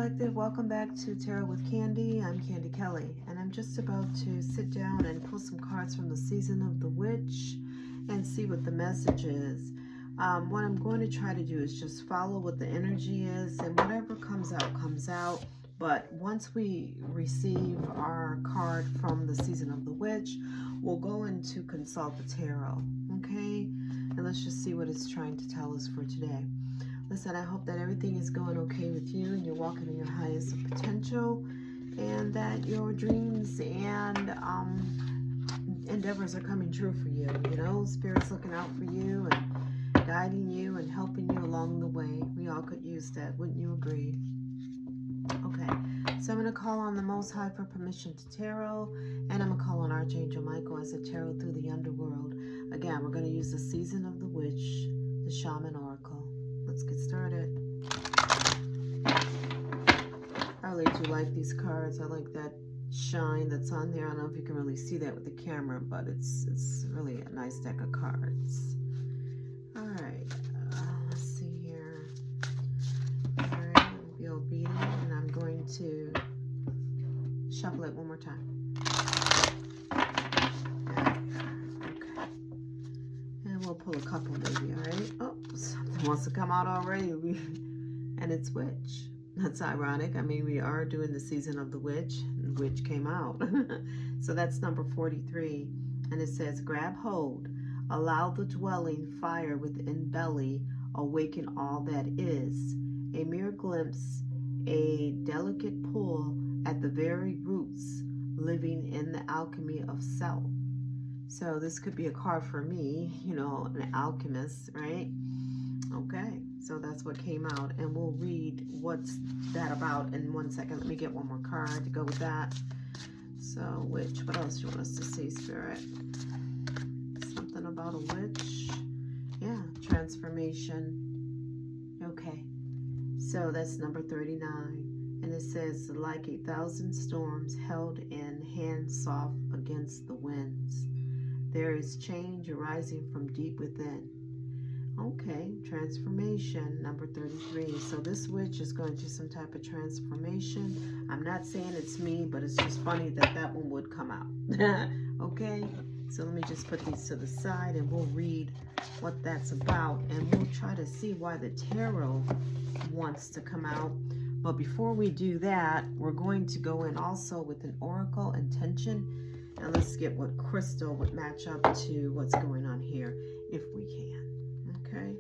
Collective, welcome back to Tarot with Candy. I'm Candy Kelly, and I'm just about to sit down and pull some cards from the Season of the Witch and see what the message is. What I'm going to try to do is just follow what the energy is, and whatever comes out, comes out. But once we receive our card from the Season of the Witch, we'll go in to consult the tarot, okay? And let's just see what it's trying to tell us for today. Listen, I hope that everything is going okay with you and you're walking in your highest potential, and that your dreams and endeavors are coming true for you. You know, Spirit's looking out for you and guiding you and helping you along the way. We all could use that, wouldn't you agree? Okay, so I'm going to call on the Most High for permission to tarot, and I'm going to call on Archangel Michael as a tarot through the underworld. Again, we're going to use the Season of the Witch, the Shaman Oracle. Let's get started. I really do like these cards. I like that shine that's on there. I don't know if you can really see that with the camera, but it's really a nice deck of cards. All right, let's see here. All right, I'll be obedient, and I'm going to shuffle it one more time. Okay, and we'll pull a couple maybe. All right. Oh, something wants to come out already, and it's Witch. That's ironic. I mean, we are doing the Season of the Witch, and Witch came out. So that's number 43, and it says, grab hold, allow the dwelling fire within belly, awaken all that is. A mere glimpse, a delicate pull at the very roots, living in the alchemy of self. So this could be a card for me, you know, an alchemist, right? Okay, so that's what came out, and we'll read what's that about in 1 second. Let me get one more card to go with that. So, witch, what else do you want us to see, Spirit? Something about a witch. Yeah, transformation. Okay, so that's number 39, and it says, like 1,000 storms held in hands soft against the winds, there is change arising from deep within. Okay, transformation, number 33. So this witch is going through some type of transformation. I'm not saying it's me, but it's just funny that that one would come out. Okay, so let me just put these to the side, and we'll read what that's about, and we'll try to see why the tarot wants to come out. But before we do that, we're going to go in also with an oracle intention, and let's get what crystal would match up to what's going on here, if we can. Okay,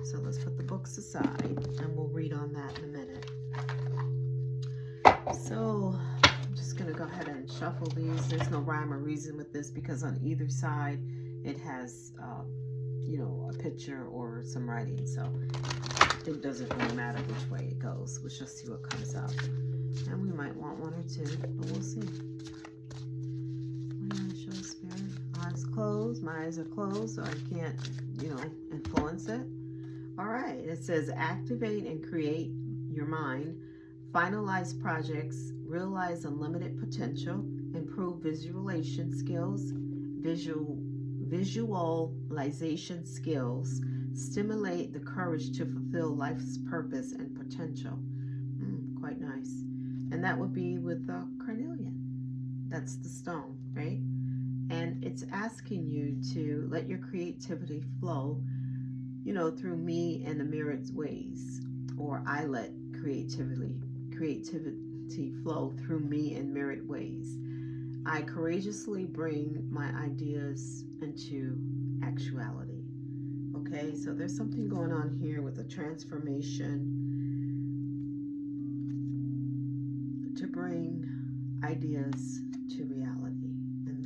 so let's put the books aside, and we'll read on that in a minute. So I'm just going to go ahead and shuffle these. There's no rhyme or reason with this, because on either side it has, you know, a picture or some writing. So it doesn't really matter which way it goes. Let's just see what comes up. And we might want one or two, but we'll see. What do you want to show, Spirit? Eyes closed. My eyes are closed, so I can't, you know, influence it. All right, it says activate and create your mind, finalize projects, realize unlimited potential, improve visualization skills, visualization skills, stimulate the courage to fulfill life's purpose and potential. Quite nice. And that would be with carnelian. That's the stone, right? And it's asking you to let your creativity flow, you know, through me in the myriad ways. Or I let creativity flow through me in myriad ways. I courageously bring my ideas into actuality. Okay, so there's something going on here with a transformation to bring ideas to reality and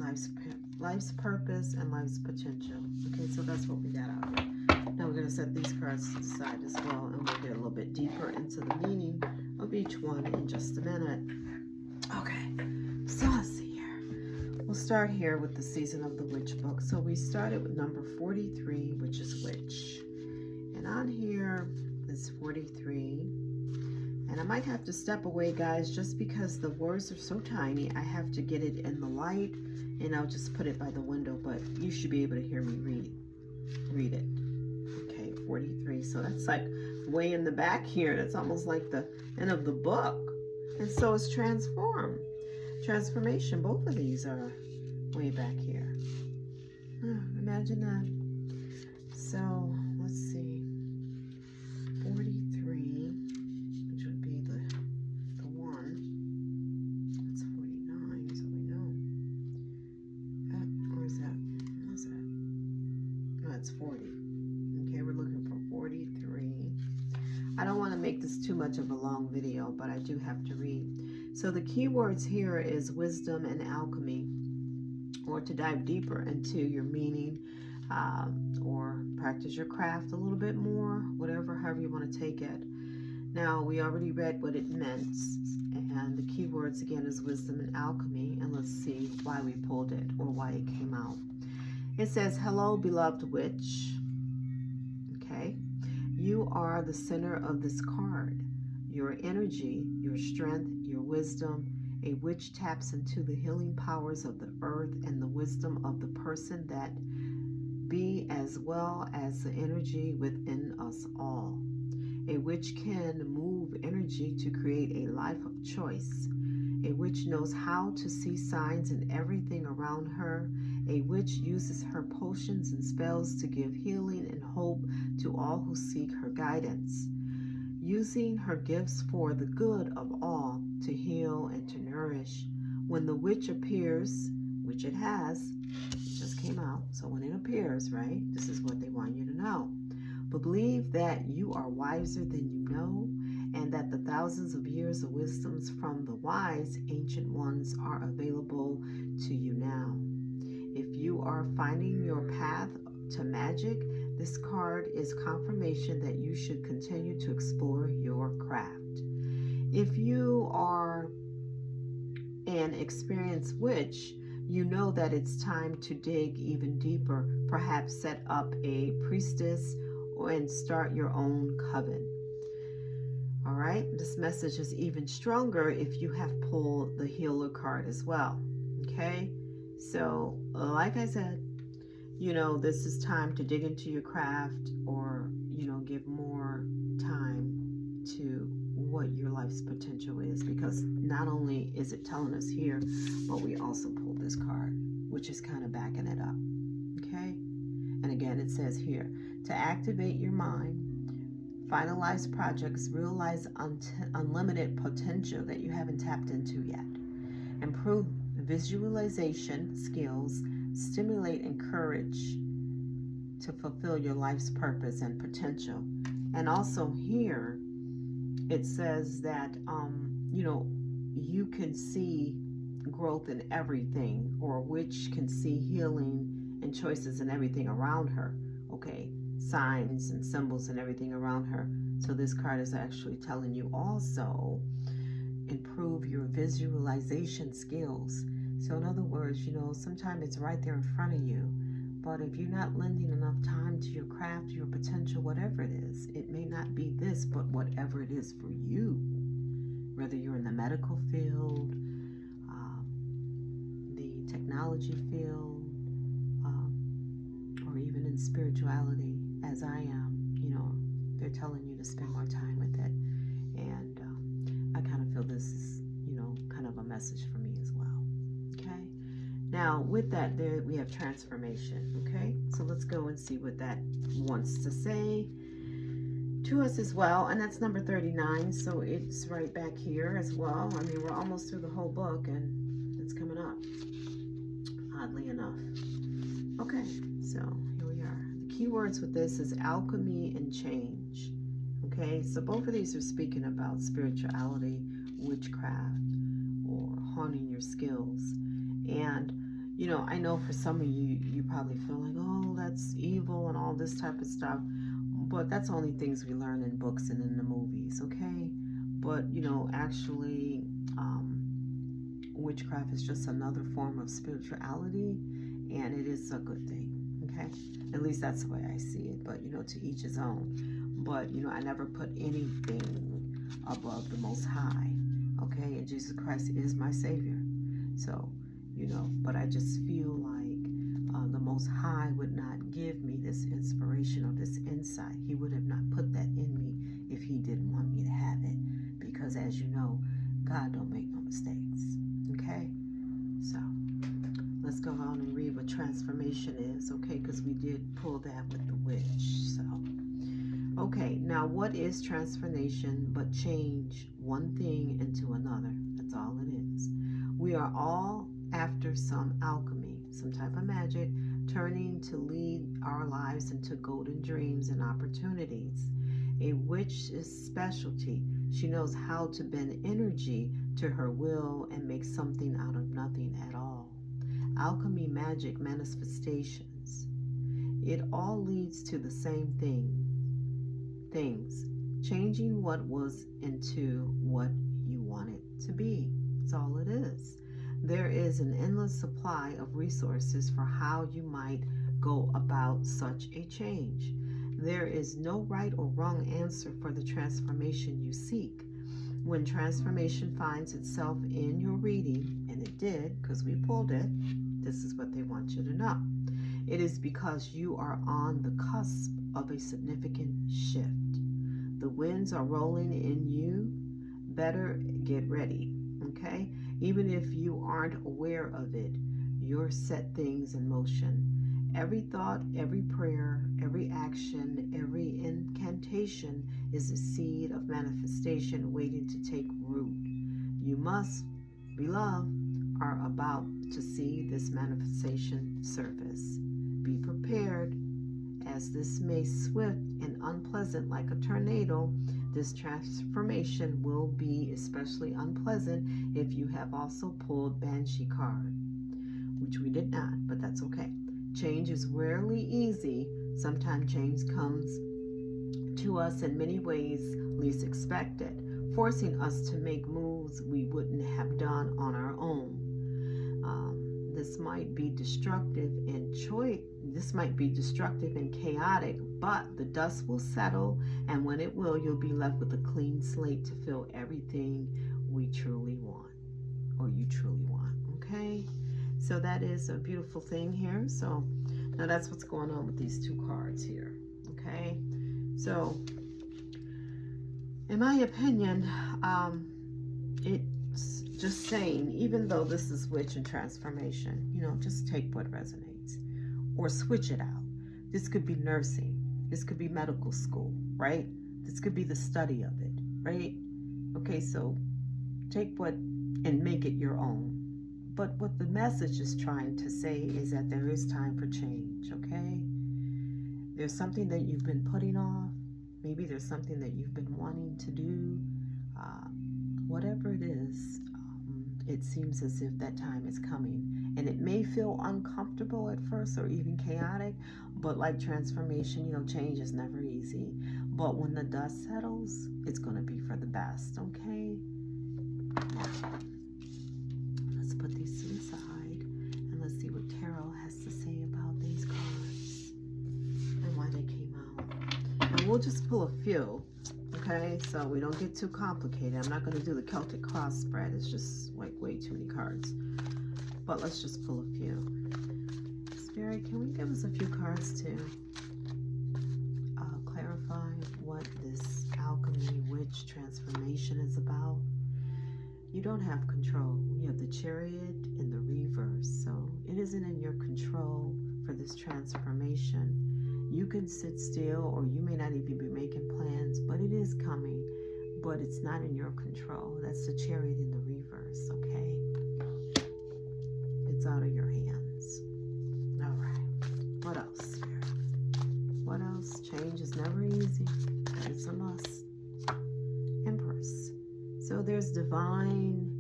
life's purpose and life's potential. Okay, so that's what we got out here. Now we're going to set these cards to the side as well, and we'll get a little bit deeper into the meaning of each one in just a minute. Okay, so let's see here. We'll start here with the Season of the Witch book. So we started with number 43, which is Witch. And on here is 43. And I might have to step away, guys, just because the words are so tiny. I have to get it in the light, and I'll just put it by the window, but you should be able to hear me read it. Okay, 43. So that's like way in the back here. That's almost like the end of the book. And so is transform. Transformation. Both of these are way back here. Imagine that. So let's see. 43, which would be the one. That's 49, so we know. Where's that? Where's that? No, it's 40. Okay, we're looking for 43. I don't want to make this too much of a long video, but I do have to read. So the key words here is wisdom and alchemy, or to dive deeper into your meaning, or practice your craft a little bit more, whatever, however you want to take it. Now, we already read what it meant, and the key words again is wisdom and alchemy, and let's see why we pulled it or why it came out. It says, hello, beloved witch. Okay, you are the center of this card. Your energy, your strength, your wisdom. A witch taps into the healing powers of the earth and the wisdom of the person that be, as well as the energy within us all. A witch can move energy to create a life of choice. A witch knows how to see signs in everything around her. A witch uses her potions and spells to give healing and hope to all who seek her guidance, using her gifts for the good of all, to heal and to nourish. When the witch appears, which it has, it just came out, so when it appears, right, this is what they want you to know. But believe that you are wiser than you know, and that the thousands of years of wisdoms from the wise ancient ones are available to you now. If you are finding your path to magic, this card is confirmation that you should continue to explore your craft. If you are an experienced witch, you know that it's time to dig even deeper, perhaps set up a priestess and start your own coven. All right, this message is even stronger if you have pulled the healer card as well. Okay, so like I said, you know, this is time to dig into your craft, or, you know, give more time to what your life's potential is, because not only is it telling us here, but we also pulled this card, which is kind of backing it up. Okay, and again, it says here, to activate your mind, finalize projects, realize unlimited potential that you haven't tapped into yet, improve visualization skills, stimulate and encourage to fulfill your life's purpose and potential. And also here it says that you know, you can see growth in everything, or which can see healing and choices in everything around her. Okay, signs and symbols and everything around her. So this card is actually telling you also improve your visualization skills. So in other words, you know, sometimes it's right there in front of you, but if you're not lending enough time to your craft, your potential, whatever it is, it may not be this, but whatever it is for you, whether you're in the medical field, the technology field, or even in spirituality, as I am, you know, they're telling you to spend more time with it. And I kind of feel this is, you know, kind of a message for me as well. Okay, now with that, there we have transformation. Okay, so let's go and see what that wants to say to us as well. And that's number 39, so it's right back here as well. I mean, we're almost through the whole book and it's coming up, oddly enough. Okay, so here we are. The key words with this is alchemy and change. Okay, so both of these are speaking about spirituality, witchcraft, or honing your skills. And, you know, I know for some of you, you probably feel like, oh, that's evil and all this type of stuff. But that's only things we learn in books and in the movies, okay? But, you know, actually, witchcraft is just another form of spirituality, and it is a good thing, okay? At least that's the way I see it, but, you know, to each his own. But, you know, I never put anything above the Most High, okay? And Jesus Christ is my Savior. So, you know, but I just feel like the Most High would not give me this inspiration or this insight. He would have not put that in me if he didn't want me to have it, because as you know, God don't make no mistakes. Okay, so let's go on and read what transformation is, okay, because we did pull that with the witch. So okay, now what is transformation but change one thing into another? That's all it is. We are all after some alchemy, some type of magic, turning to lead our lives into golden dreams and opportunities. A witch's specialty. She knows how to bend energy to her will and make something out of nothing at all. Alchemy, magic, manifestations. It all leads to the same things. Changing what was into what you want it to be. That's all it is. There is an endless supply of resources for how you might go about such a change. There is no right or wrong answer for the transformation you seek. When transformation finds itself in your reading, and it did because we pulled it, this is what they want you to know. It is because you are on the cusp of a significant shift. The winds are rolling in you. Better get ready, okay? Even if you aren't aware of it, you're set things in motion. Every thought, every prayer, every action, every incantation is a seed of manifestation waiting to take root. You must, beloved, are about to see this manifestation surface. Be prepared, as this may swift and unpleasant like a tornado. This transformation will be especially unpleasant if you have also pulled Banshee card, which we did not, but that's okay. Change is rarely easy. Sometimes change comes to us in many ways least expected, forcing us to make moves we wouldn't have done on our own. This might be destructive and chaotic, but the dust will settle, and when it will, you'll be left with a clean slate to fill everything we truly want, or you truly want, okay? So that is a beautiful thing here. So now that's what's going on with these two cards here, okay? So in my opinion, it's just saying, even though this is witch and transformation, just take what resonates or switch it out. This could be nursing. This could be medical school, right? This could be the study of it, right? Okay, so take what and make it your own. But what the message is trying to say is that there is time for change, okay? There's something that you've been putting off. Maybe there's something that you've been wanting to do. Whatever it is, it seems as if that time is coming. And it may feel uncomfortable at first or even chaotic, but like transformation, change is never easy. But when the dust settles, it's going to be for the best, okay? Now, let's put these to the side and let's see what Tarot has to say about these cards and why they came out. And we'll just pull a few, okay? So we don't get too complicated. I'm not going to do the Celtic cross spread. It's just like way too many cards. But let's just pull a few. Spirit, can we give us a few cards to clarify what this alchemy witch transformation is about? You don't have control. You have the Chariot in the reverse, so it isn't in your control for this transformation. You can sit still, or you may not even be making plans, but it is coming, but it's not in your control. That's the Chariot in the reverse, okay? It's out of your hands. All right. What else, Spirit? What else? Change is never easy, but it's a must. Empress. So there's divine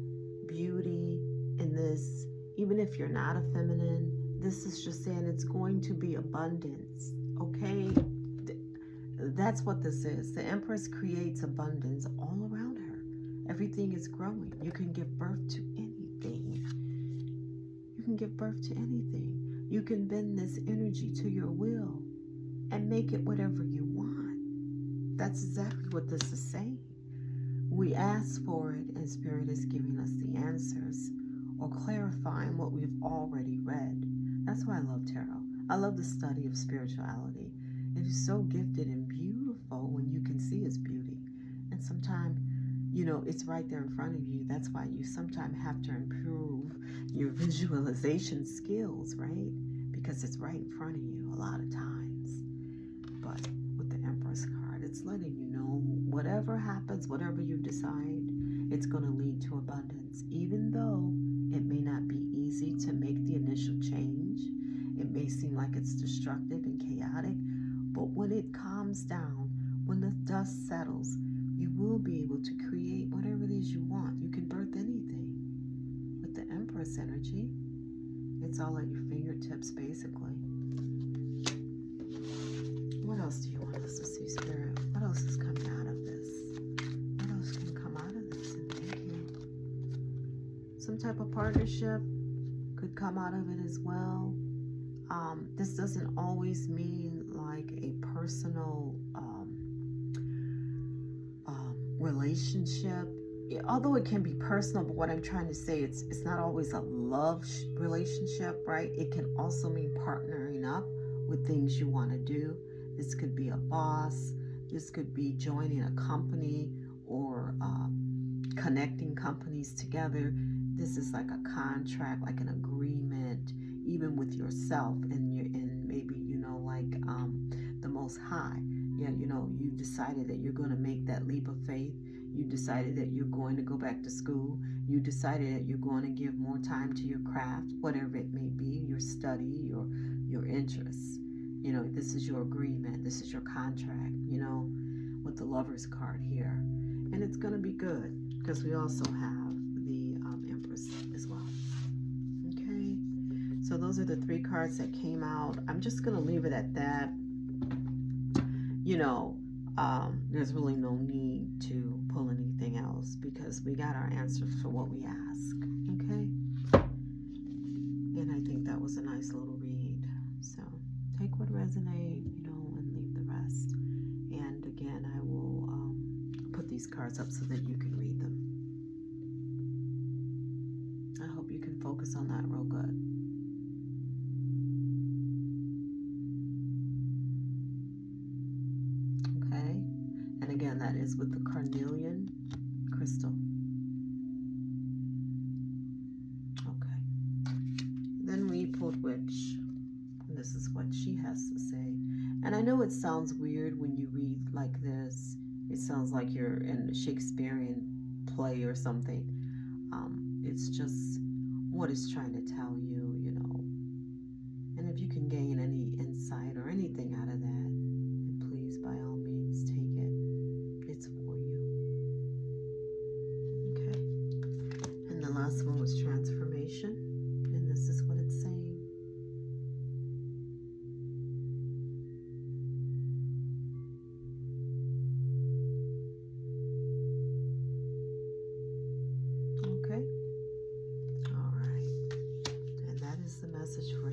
beauty in this. Even if you're not a feminine, this is just saying it's going to be abundance, okay? That's what this is. The Empress creates abundance all around her. Everything is growing. You can give birth to anything. You can give birth to anything. You can bend this energy to your will and make it whatever you want. That's exactly what this is saying. We ask for it, and Spirit is giving us the answers or clarifying what we've already read. That's why I love tarot. I love the study of spirituality. It is so gifted and beautiful when you can see its beauty. that sometimes, you know, it's right there in front of you. That's why you sometimes have to improve your visualization skills, right? Because it's right in front of you a lot of times. But with the Empress card, it's letting you know whatever happens, whatever you decide, it's going to lead to abundance. Even though it may not be easy to make the initial change, it may seem like it's destructive and chaotic, but when it calms down, when the dust settles, you will be able to create whatever it is you want. You can birth anything. With the Empress energy, it's all at your fingertips, basically. What else do you want us to see, Spirit? What else is coming out of this? What else can come out of this in thinking? Some type of partnership could come out of it as well. This doesn't always mean like a personal relationship, although it can be personal. But what I'm trying to say, it's not always a love relationship, right? It can also mean partnering up with things you want to do. This could be a boss. This could be joining a company or connecting companies together. This is like a contract, like an agreement, even with yourself and maybe, you know, like the Most High. Yeah, you know, you decided that you're going to make that leap of faith. You decided that you're going to go back to school. You decided that you're going to give more time to your craft, whatever it may be, your study, your interests. You know, this is your agreement. This is your contract, you know, with the Lover's card here. And it's going to be good because we also have the Empress as well. Okay. So those are the 3 cards that came out. I'm just going to leave it at that. You know, there's really no need to pull anything else because we got our answers for what we ask. Okay. And I think that was a nice little read. So take what resonates, you know, and leave the rest. And again, I will put these cards up so that you can read them. I hope you can focus on that real good. Okay. And again, that is with the carnelian crystal. Okay. Then we pulled Witch. And this is what she has to say. And I know it sounds weird when you read like this. It sounds like you're in a Shakespearean play or something. It's just what it's trying to tell you, you know. And if you can gain any insight or anything out of that, then please, by all means, take it. It's for you. Okay. And the last one was transformation. And this is what it's saying. Message for